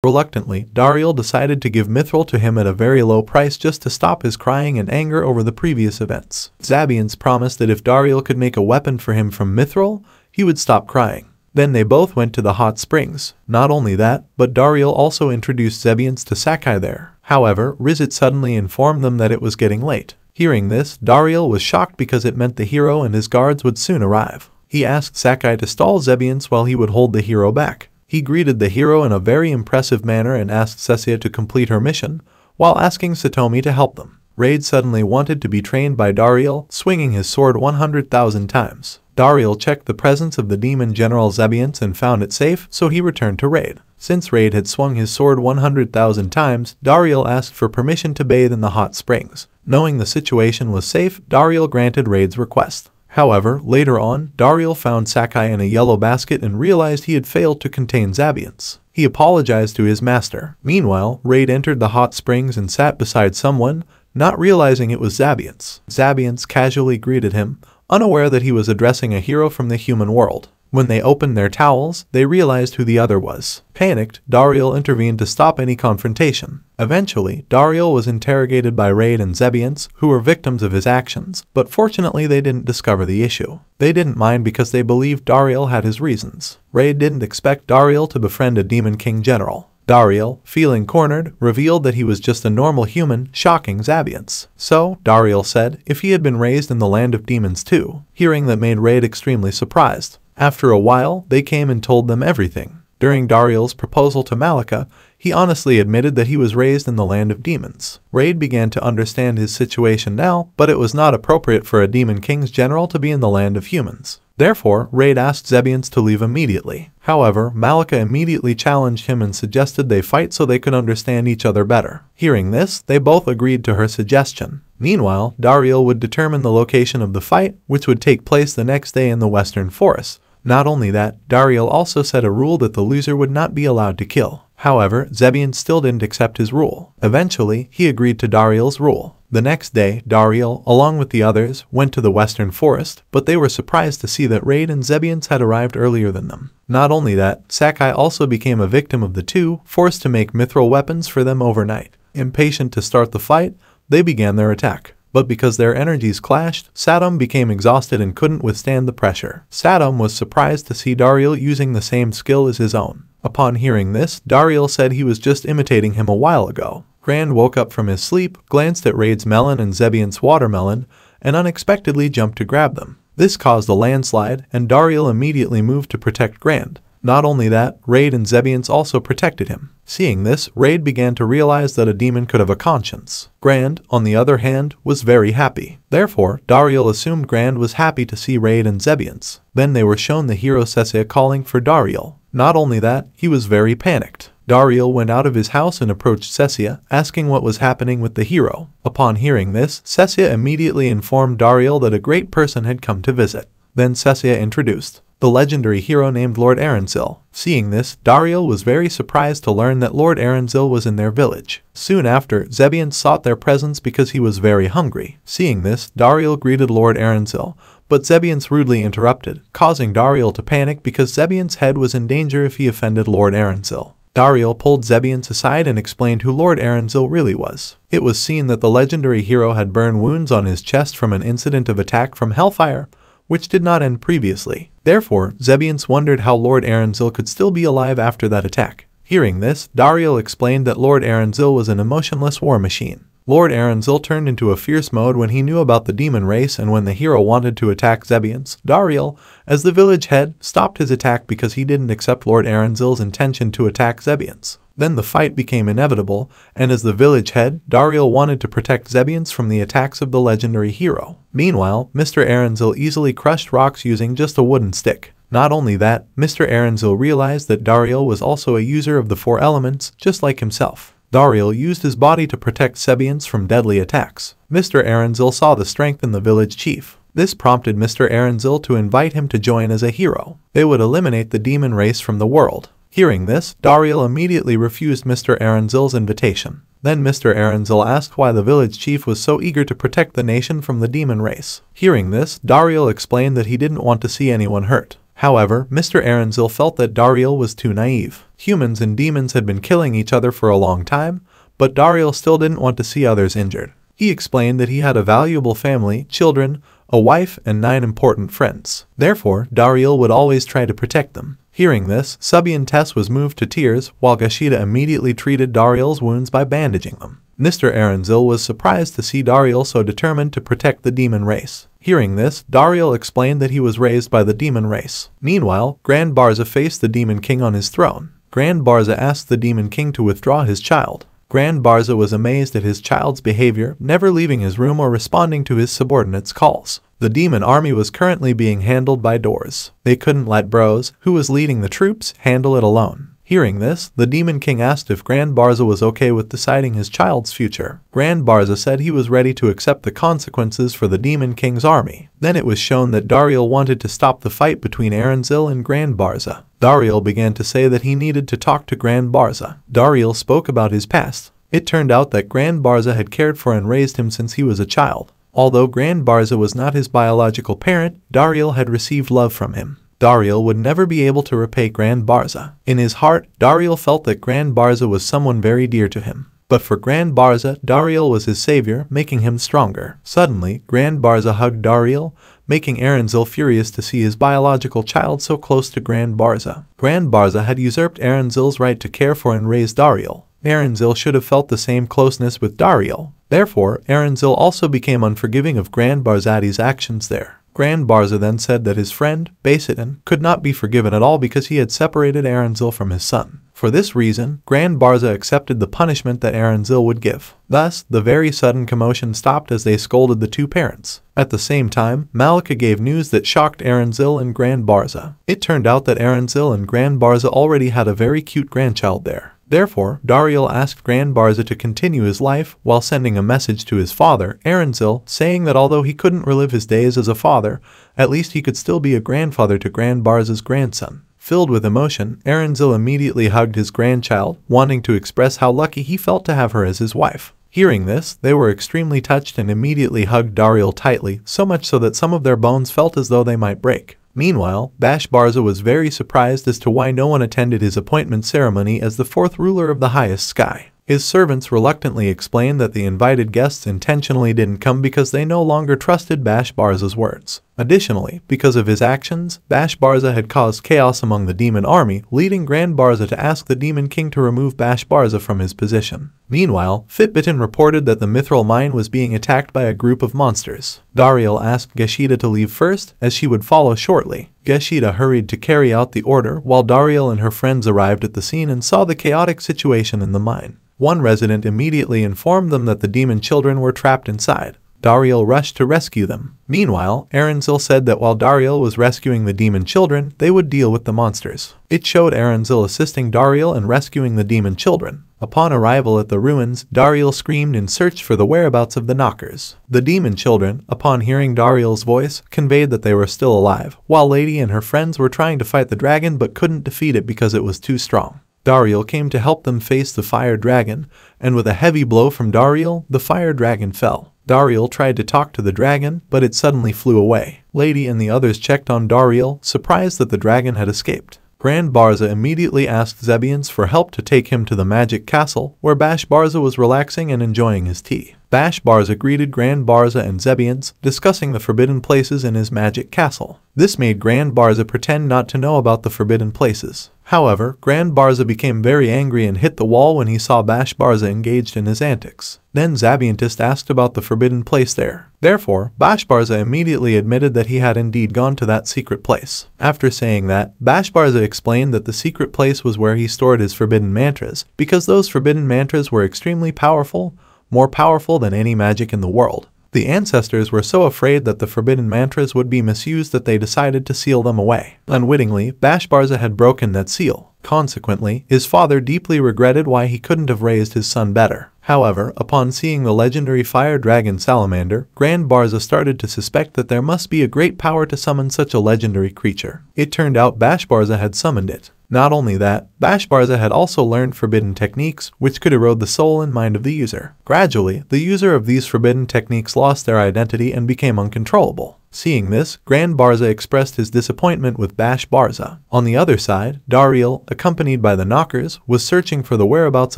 Reluctantly, Dariel decided to give Mithril to him at a very low price just to stop his crying and anger over the previous events. Zabians promised that if Dariel could make a weapon for him from Mithril, he would stop crying. Then they both went to the hot springs. Not only that, but Dariel also introduced Zebians to Sakai there. However, Rizit suddenly informed them that it was getting late. Hearing this, Dariel was shocked because it meant the hero and his guards would soon arrive. He asked Sakai to stall Zebians while he would hold the hero back. He greeted the hero in a very impressive manner and asked Cecia to complete her mission, while asking Satomi to help them. Raid suddenly wanted to be trained by Dariel, swinging his sword 100,000 times. Dariel checked the presence of the demon general Zebians and found it safe, so he returned to Raid. Since Raid had swung his sword 100,000 times, Dariel asked for permission to bathe in the hot springs. Knowing the situation was safe, Dariel granted Raid's request. However, later on, Dariel found Sakai in a yellow basket and realized he had failed to contain Zabians. He apologized to his master. Meanwhile, Raid entered the hot springs and sat beside someone, not realizing it was Zabians. Zabians casually greeted him, unaware that he was addressing a hero from the human world. When they opened their towels, they realized who the other was. Panicked, Dariel intervened to stop any confrontation. Eventually, Dariel was interrogated by Raid and Zebians, who were victims of his actions, but fortunately they didn't discover the issue. They didn't mind because they believed Dariel had his reasons. Raid didn't expect Dariel to befriend a demon king general. Dariel, feeling cornered, revealed that he was just a normal human, shocking Zabians. So, Dariel said, if he had been raised in the land of demons too. Hearing that made Raid extremely surprised. After a while, they came and told them everything. During Dariel's proposal to Malika, he honestly admitted that he was raised in the land of demons. Raid began to understand his situation now, but it was not appropriate for a demon king's general to be in the land of humans. Therefore, Raid asked Zebians to leave immediately. However, Malika immediately challenged him and suggested they fight so they could understand each other better. Hearing this, they both agreed to her suggestion. Meanwhile, Dariel would determine the location of the fight, which would take place the next day in the Western Forest. Not only that, Dariel also set a rule that the loser would not be allowed to kill. However, Zebian still didn't accept his rule. Eventually, he agreed to Dariel's rule. The next day, Dariel, along with the others, went to the Western Forest, but they were surprised to see that Raid and Zebians had arrived earlier than them. Not only that, Sakai also became a victim of the two, forced to make mithril weapons for them overnight. Impatient to start the fight, they began their attack. But because their energies clashed, Saddam became exhausted and couldn't withstand the pressure. Saddam was surprised to see Dariel using the same skill as his own. Upon hearing this, Dariel said he was just imitating him a while ago. Grand woke up from his sleep, glanced at Raid's melon and Zebian's watermelon, and unexpectedly jumped to grab them. This caused a landslide, and Dariel immediately moved to protect Grand. Not only that, Raid and Zebians also protected him. Seeing this, Raid began to realize that a demon could have a conscience. Grand, on the other hand, was very happy. Therefore, Dariel assumed Grand was happy to see Raid and Zebians. Then they were shown the hero Cecia calling for Dariel. Not only that, he was very panicked. Dariel went out of his house and approached Cecia, asking what was happening with the hero. Upon hearing this, Cecia immediately informed Dariel that a great person had come to visit. Then Cecia introduced the legendary hero named Lord Aranzil. Seeing this, Dariel was very surprised to learn that Lord Aranzil was in their village. Soon after, Zebian sought their presence because he was very hungry. Seeing this, Dariel greeted Lord Aranzil, but Zebians rudely interrupted, causing Dariel to panic because Zebian's head was in danger if he offended Lord Aranzil. Dariel pulled Zebians aside and explained who Lord Aranzil really was. It was seen that the legendary hero had burn wounds on his chest from an incident of attack from Hellfire, which did not end previously. Therefore, Zebians wondered how Lord Aranzil could still be alive after that attack. Hearing this, Dariel explained that Lord Aranzil was an emotionless war machine. Lord Aranzil turned into a fierce mode when he knew about the demon race and when the hero wanted to attack Zebians. Dariel, as the village head, stopped his attack because he didn't accept Lord Aranzil's intention to attack Zebians. Then the fight became inevitable, and as the village head, Dariel wanted to protect Zebians from the attacks of the legendary hero. Meanwhile, Mr. Aranzil easily crushed rocks using just a wooden stick. Not only that, Mr. Aranzil realized that Dariel was also a user of the four elements, just like himself. Dariel used his body to protect Zebians from deadly attacks. Mr. Aranzil saw the strength in the village chief. This prompted Mr. Aranzil to invite him to join as a hero. They would eliminate the demon race from the world. Hearing this, Dariel immediately refused Mr. Aranzil's invitation. Then Mr. Aranzil asked why the village chief was so eager to protect the nation from the demon race. Hearing this, Dariel explained that he didn't want to see anyone hurt. However, Mr. Aranzil felt that Dariel was too naive. Humans and demons had been killing each other for a long time, but Dariel still didn't want to see others injured. He explained that he had a valuable family, children, a wife, and 9 important friends. Therefore, Dariel would always try to protect them. Hearing this, Subian Tess was moved to tears, while Gashida immediately treated Dariel's wounds by bandaging them. Mr. Aranzil was surprised to see Dariel so determined to protect the demon race. Hearing this, Dariel explained that he was raised by the demon race. Meanwhile, Grand Barza faced the Demon King on his throne. Grand Barza asked the Demon King to withdraw his child. Grand Barza was amazed at his child's behavior, never leaving his room or responding to his subordinates' calls. The demon army was currently being handled by Doors. They couldn't let Bros, who was leading the troops, handle it alone. Hearing this, the Demon King asked if Grand Barza was okay with deciding his child's future. Grand Barza said he was ready to accept the consequences for the Demon King's army. Then it was shown that Dariel wanted to stop the fight between Aranzil and Grand Barza. Dariel began to say that he needed to talk to Grand Barza. Dariel spoke about his past. It turned out that Grand Barza had cared for and raised him since he was a child. Although Grand Barza was not his biological parent, Dariel had received love from him. Dariel would never be able to repay Grand Barza. In his heart, Dariel felt that Grand Barza was someone very dear to him. But for Grand Barza, Dariel was his savior, making him stronger. Suddenly, Grand Barza hugged Dariel, making Aranzil furious to see his biological child so close to Grand Barza. Grand Barza had usurped Aranzil's right to care for and raise Dariel. Aranzil should have felt the same closeness with Dariel. Therefore, Aranzil also became unforgiving of Grand Barzadi's actions there. Grand Barza then said that his friend, Banished, could not be forgiven at all because he had separated Aranzil from his son. For this reason, Grand Barza accepted the punishment that Aranzil would give. Thus, the very sudden commotion stopped as they scolded the 2 parents. At the same time, Malika gave news that shocked Aranzil and Grand Barza. It turned out that Aranzil and Grand Barza already had a very cute grandchild there. Therefore, Dariel asked Grand Barza to continue his life while sending a message to his father, Aranzil, saying that although he couldn't relive his days as a father, at least he could still be a grandfather to Grand Barza's grandson. Filled with emotion, Aranzil immediately hugged his grandchild, wanting to express how lucky he felt to have her as his wife. Hearing this, they were extremely touched and immediately hugged Dariel tightly, so much so that some of their bones felt as though they might break. Meanwhile, Bash Barza was very surprised as to why no one attended his appointment ceremony as the 4th ruler of the highest sky. His servants reluctantly explained that the invited guests intentionally didn't come because they no longer trusted Bash Barza's words. Additionally, because of his actions, Bash Barza had caused chaos among the demon army, leading Grand Barza to ask the Demon King to remove Bash Barza from his position. Meanwhile, Fitbitten reported that the Mithril mine was being attacked by a group of monsters. Dariel asked Gashida to leave first, as she would follow shortly. Gashida hurried to carry out the order, while Dariel and her friends arrived at the scene and saw the chaotic situation in the mine. One resident immediately informed them that the demon children were trapped inside. Dariel rushed to rescue them. Meanwhile, Aranzil said that while Dariel was rescuing the demon children, they would deal with the monsters. It showed Aranzil assisting Dariel in rescuing the demon children. Upon arrival at the ruins, Dariel screamed in search for the whereabouts of the knockers. The demon children, upon hearing Dariel's voice, conveyed that they were still alive, while Lady and her friends were trying to fight the dragon but couldn't defeat it because it was too strong. Dariel came to help them face the fire dragon, and with a heavy blow from Dariel, the fire dragon fell. Dariel tried to talk to the dragon, but it suddenly flew away. Lady and the others checked on Dariel, surprised that the dragon had escaped. Grand Barza immediately asked Zebians for help to take him to the magic castle, where Bash Barza was relaxing and enjoying his tea. Bash Barza greeted Grand Barza and Zebians, discussing the forbidden places in his magic castle. This made Grand Barza pretend not to know about the forbidden places. However, Grand Barza became very angry and hit the wall when he saw Bash Barza engaged in his antics. Then Zabiantist asked about the forbidden place there. Therefore, Bash Barza immediately admitted that he had indeed gone to that secret place. After saying that, Bash Barza explained that the secret place was where he stored his forbidden mantras, because those forbidden mantras were extremely powerful, more powerful than any magic in the world. The ancestors were so afraid that the forbidden mantras would be misused that they decided to seal them away. Unwittingly, Bash Barza had broken that seal. Consequently, his father deeply regretted why he couldn't have raised his son better. However, upon seeing the legendary fire dragon Salamander, Grand Barza started to suspect that there must be a great power to summon such a legendary creature. It turned out Bash Barza had summoned it. Not only that, Bash Barza had also learned forbidden techniques, which could erode the soul and mind of the user. Gradually, the user of these forbidden techniques lost their identity and became uncontrollable. Seeing this, Grand Barza expressed his disappointment with Bash Barza. On the other side, Dariel, accompanied by the Knockers, was searching for the whereabouts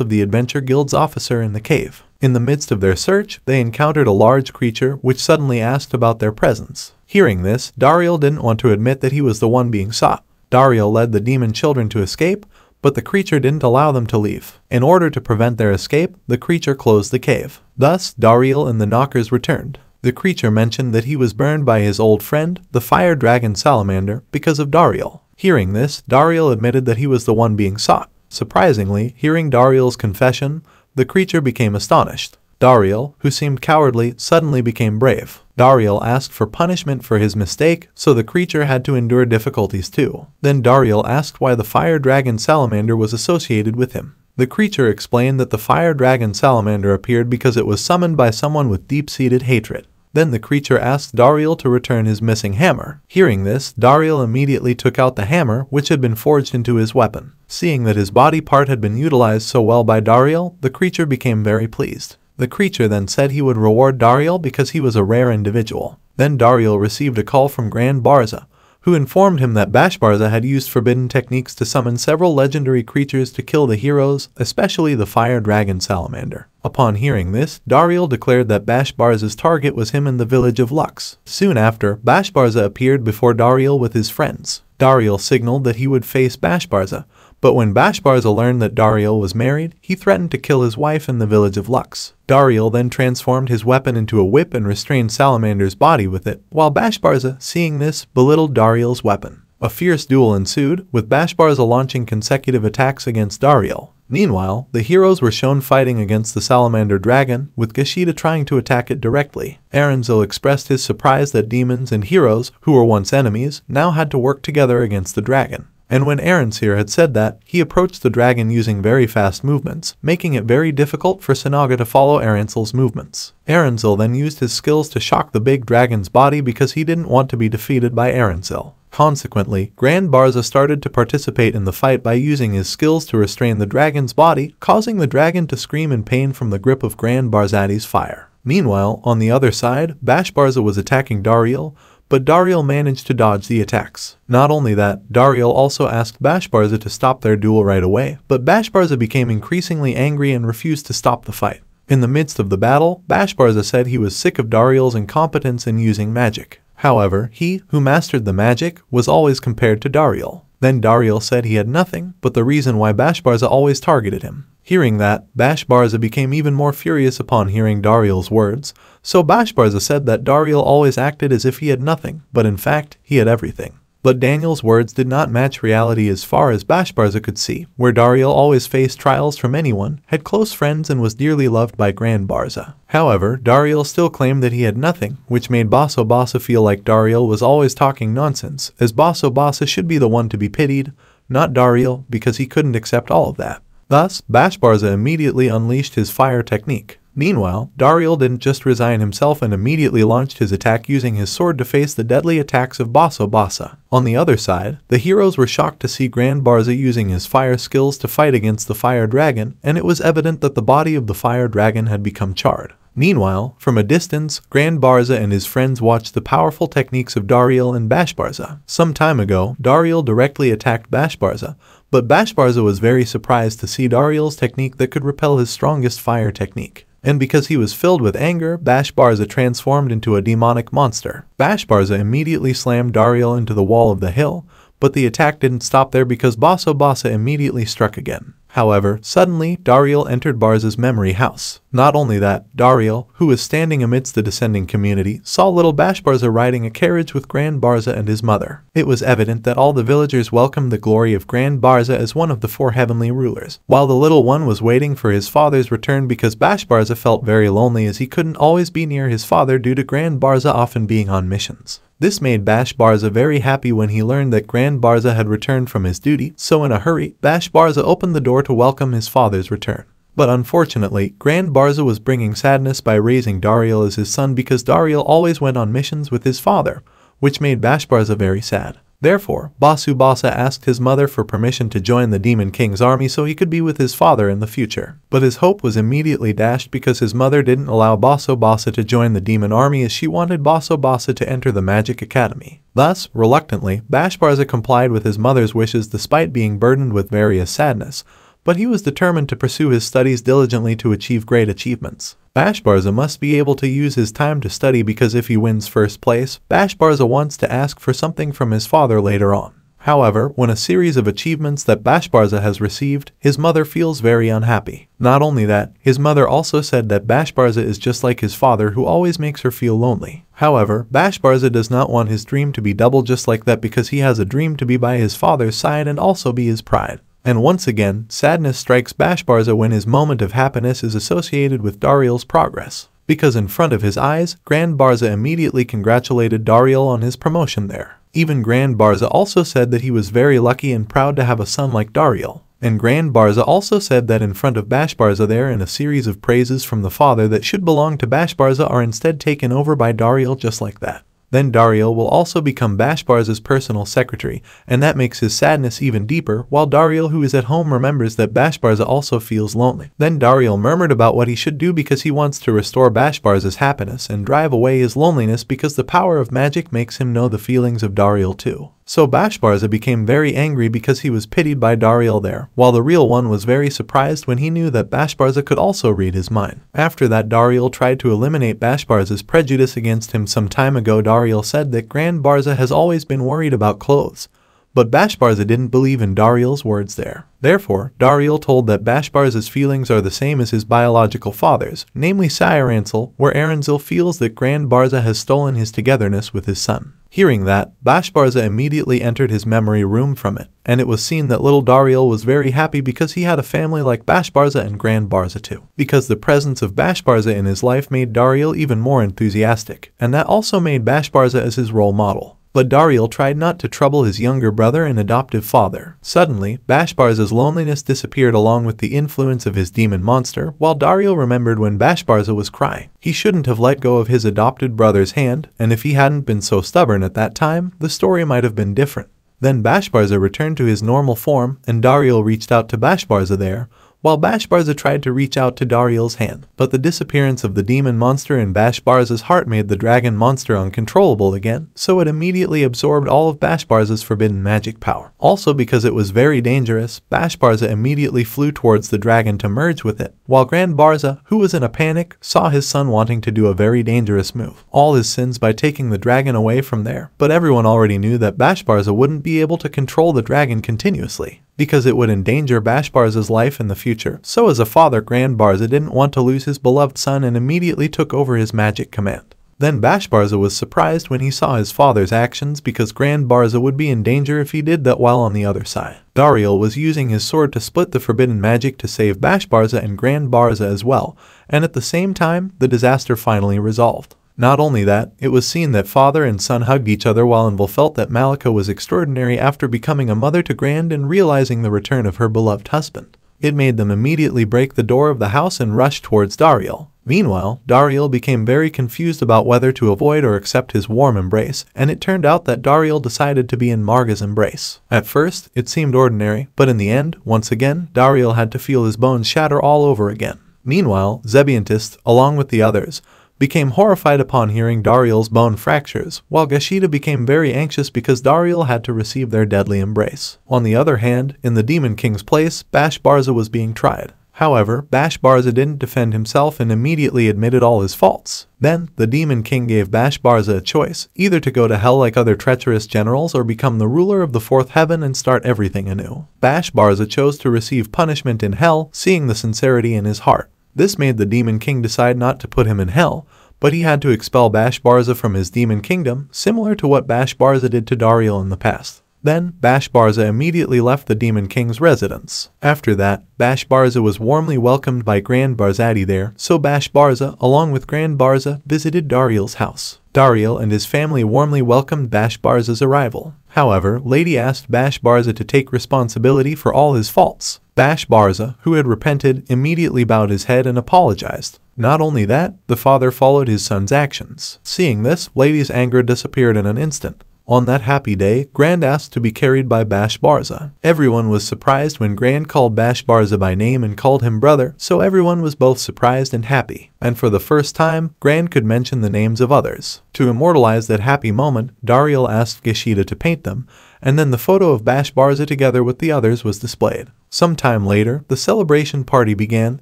of the Adventure Guild's officer in the cave. In the midst of their search, they encountered a large creature which suddenly asked about their presence. Hearing this, Dariel didn't want to admit that he was the one being sought. Dariel led the demon children to escape, but the creature didn't allow them to leave. In order to prevent their escape, the creature closed the cave. Thus, Dariel and the Knockers returned. The creature mentioned that he was burned by his old friend, the fire dragon salamander, because of Dariel. Hearing this, Dariel admitted that he was the one being sought. Surprisingly, hearing Dariel's confession, the creature became astonished. Dariel, who seemed cowardly, suddenly became brave. Dariel asked for punishment for his mistake, so the creature had to endure difficulties too. Then Dariel asked why the fire dragon salamander was associated with him. The creature explained that the fire dragon salamander appeared because it was summoned by someone with deep-seated hatred. Then the creature asked Dariel to return his missing hammer. Hearing this, Dariel immediately took out the hammer which had been forged into his weapon. Seeing that his body part had been utilized so well by Dariel, the creature became very pleased. The creature then said he would reward Dariel because he was a rare individual. Then Dariel received a call from Grand Barza, who informed him that Bash Barza had used forbidden techniques to summon several legendary creatures to kill the heroes, especially the fire dragon salamander. Upon hearing this, Dariel declared that Bash Barza's target was him in the village of Lux. Soon after, Bash Barza appeared before Dariel with his friends. Dariel signaled that he would face Bash Barza, but when Bash Barza learned that Dariel was married, he threatened to kill his wife in the village of Lux. Dariel then transformed his weapon into a whip and restrained Salamander's body with it, while Bash Barza, seeing this, belittled Dariel's weapon. A fierce duel ensued, with Bash Barza launching consecutive attacks against Dariel. Meanwhile, the heroes were shown fighting against the salamander dragon, with Gashida trying to attack it directly. Aranzel expressed his surprise that demons and heroes, who were once enemies, now had to work together against the dragon. And when Aranseer had said that, he approached the dragon using very fast movements, making it very difficult for Sanaga to follow Aranzel's movements. Aranzel then used his skills to shock the big dragon's body because he didn't want to be defeated by Aranzel. Consequently, Grand Barza started to participate in the fight by using his skills to restrain the dragon's body, causing the dragon to scream in pain from the grip of Grand Barzati's fire. Meanwhile, on the other side, Bash Barza was attacking Dariel, but Dariel managed to dodge the attacks. Not only that, Dariel also asked Bash Barza to stop their duel right away, but Bash Barza became increasingly angry and refused to stop the fight. In the midst of the battle, Bash Barza said he was sick of Dariel's incompetence in using magic. However, he, who mastered the magic, was always compared to Dariel. Then Dariel said he had nothing but the reason why Bash Barza always targeted him. Hearing that, Bash Barza became even more furious upon hearing Dariel's words, so Bash Barza said that Dariel always acted as if he had nothing, but in fact, he had everything. But Daniel's words did not match reality as far as Bash Barza could see, where Dariel always faced trials from anyone, had close friends and was dearly loved by Grand Barza. However, Dariel still claimed that he had nothing, which made Basso Bassa feel like Dariel was always talking nonsense, as Basso Bassa should be the one to be pitied, not Dariel, because he couldn't accept all of that. Thus, Bash Barza immediately unleashed his fire technique. Meanwhile, Dariel didn't just resign himself and immediately launched his attack using his sword to face the deadly attacks of Basso Bassa. On the other side, the heroes were shocked to see Grand Barza using his fire skills to fight against the fire dragon, and it was evident that the body of the fire dragon had become charred. Meanwhile, from a distance, Grand Barza and his friends watched the powerful techniques of Dariel and Bash Barza. Some time ago, Dariel directly attacked Bash Barza, but Bash Barza was very surprised to see Dariel's technique that could repel his strongest fire technique. And because he was filled with anger, Bash Barza transformed into a demonic monster. Bash Barza immediately slammed Dariel into the wall of the hill, but the attack didn't stop there because Basso Bassa immediately struck again. However, suddenly, Dariel entered Barza's memory house. Not only that, Dariel, who was standing amidst the descending community, saw little Bash Barza riding a carriage with Grand Barza and his mother. It was evident that all the villagers welcomed the glory of Grand Barza as one of the 4 heavenly rulers, while the little one was waiting for his father's return because Bash Barza felt very lonely as he couldn't always be near his father due to Grand Barza often being on missions. This made Bash Barza very happy when he learned that Grand Barza had returned from his duty, so in a hurry, Bash Barza opened the door to welcome his father's return. But unfortunately, Grand Barza was bringing sadness by raising Dariel as his son because Dariel always went on missions with his father, which made Bash Barza very sad. Therefore, Basubasa asked his mother for permission to join the Demon King's army so he could be with his father in the future. But his hope was immediately dashed because his mother didn't allow Basubasa to join the demon army as she wanted Basubasa to enter the Magic Academy. Thus, reluctantly, Bashbarza complied with his mother's wishes despite being burdened with various sadness, but he was determined to pursue his studies diligently to achieve great achievements. Bashbarza must be able to use his time to study because if he wins first place, Bashbarza wants to ask for something from his father later on. However, when a series of achievements that Bashbarza has received, his mother feels very unhappy. Not only that, his mother also said that Bashbarza is just like his father who always makes her feel lonely. However, Bashbarza does not want his dream to be double just like that because he has a dream to be by his father's side and also be his pride. And once again, sadness strikes Bashbarza when his moment of happiness is associated with Dariel's progress. Because in front of his eyes, Grand Barza immediately congratulated Dariel on his promotion there. Even Grand Barza also said that he was very lucky and proud to have a son like Dariel. And Grand Barza also said that in front of Bashbarza there and a series of praises from the father that should belong to Bashbarza are instead taken over by Dariel just like that. Then Dariel will also become Bashbarza's personal secretary, and that makes his sadness even deeper, while Dariel who is at home remembers that Bashbarza also feels lonely. Then Dariel murmured about what he should do because he wants to restore Bashbarza's happiness and drive away his loneliness because the power of magic makes him know the feelings of Dariel too. So Bashbarza became very angry because he was pitied by Dariel there, while the real one was very surprised when he knew that Bashbarza could also read his mind. After that, Dariel tried to eliminate Bashbarza's prejudice against him some time ago. Dariel said that Grand Barza has always been worried about clothes, but Bashbarza didn't believe in Dariel's words there. Therefore, Dariel told that Bashbarza's feelings are the same as his biological father's, namely Sirancel, where Aranzel feels that Grand Barza has stolen his togetherness with his son. Hearing that, Bashbarza immediately entered his memory room from it, and it was seen that little Dariel was very happy because he had a family like Bashbarza and Grand Barza too. Because the presence of Bashbarza in his life made Dariel even more enthusiastic, and that also made Bashbarza as his role model. But Dariel tried not to trouble his younger brother and adoptive father. Suddenly, Bashbarza's loneliness disappeared along with the influence of his demon monster, while Dariel remembered when Bashbarza was crying. He shouldn't have let go of his adopted brother's hand, and if he hadn't been so stubborn at that time, the story might have been different. Then Bashbarza returned to his normal form, and Dariel reached out to Bashbarza there, while Bashbarza tried to reach out to Dariel's hand. But the disappearance of the demon monster in Bashbarza's heart made the dragon monster uncontrollable again, so it immediately absorbed all of Bashbarza's forbidden magic power. Also because it was very dangerous, Bashbarza immediately flew towards the dragon to merge with it, while Grand Barza, who was in a panic, saw his son wanting to do a very dangerous move. All his sins by taking the dragon away from there. But everyone already knew that Bashbarza wouldn't be able to control the dragon continuously, because it would endanger Bashbarza's life in the future. So as a father, Grand Barza didn't want to lose his beloved son and immediately took over his magic command. Then Bashbarza was surprised when he saw his father's actions because Grand Barza would be in danger if he did that while on the other side. Dariel was using his sword to split the forbidden magic to save Bashbarza and Grand Barza as well, and at the same time, the disaster finally resolved. Not only that, it was seen that father and son hugged each other while Anvil felt that Malika was extraordinary after becoming a mother to Grand and realizing the return of her beloved husband. It made them immediately break the door of the house and rush towards Dariel. Meanwhile, Dariel became very confused about whether to avoid or accept his warm embrace, and it turned out that Dariel decided to be in Marga's embrace. At first, it seemed ordinary, but in the end, once again, Dariel had to feel his bones shatter all over again. Meanwhile, Zebiantist, along with the others, became horrified upon hearing Dariel's bone fractures, while Gashida became very anxious because Dariel had to receive their deadly embrace. On the other hand, in the Demon King's place, Bashbarza was being tried. However, Bashbarza didn't defend himself and immediately admitted all his faults. Then, the Demon King gave Bashbarza a choice, either to go to hell like other treacherous generals or become the ruler of the fourth heaven and start everything anew. Bashbarza chose to receive punishment in hell, seeing the sincerity in his heart. This made the Demon King decide not to put him in hell, but he had to expel Bashbarza from his demon kingdom, similar to what Bashbarza did to Dariel in the past. Then, Bashbarza immediately left the Demon King's residence. After that, Bashbarza was warmly welcomed by Grand Barzadi there, so Bashbarza, along with Grand Barza, visited Dariel's house. Dariel and his family warmly welcomed Bashbarza's arrival. However, Lady asked Bashbarza to take responsibility for all his faults. Bashbarza, who had repented, immediately bowed his head and apologized. Not only that, the father followed his son's actions. Seeing this, Lady's anger disappeared in an instant. On that happy day, Grand asked to be carried by Bash Barza. Everyone was surprised when Grand called Bash Barza by name and called him brother, so everyone was both surprised and happy. And for the first time, Grand could mention the names of others. To immortalize that happy moment, Dariel asked Gishida to paint them, and then the photo of Bash Barza together with the others was displayed. Some time later, the celebration party began,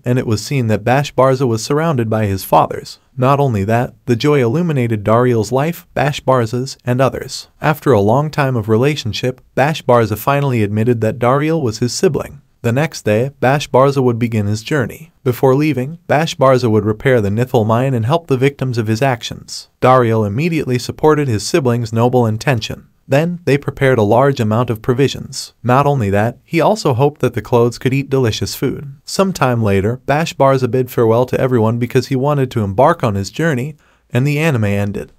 and it was seen that Bash Barza was surrounded by his fathers. Not only that, the joy illuminated Dariel's life, Bash Barza's, and others. After a long time of relationship, Bash Barza finally admitted that Dariel was his sibling. The next day, Bash Barza would begin his journey. Before leaving, Bash Barza would repair the Nithal mine and help the victims of his actions. Dariel immediately supported his siblings' noble intention. Then, they prepared a large amount of provisions. Not only that, he also hoped that the clothes could eat delicious food. Sometime later, Bash Barza bid farewell to everyone because he wanted to embark on his journey, and the anime ended.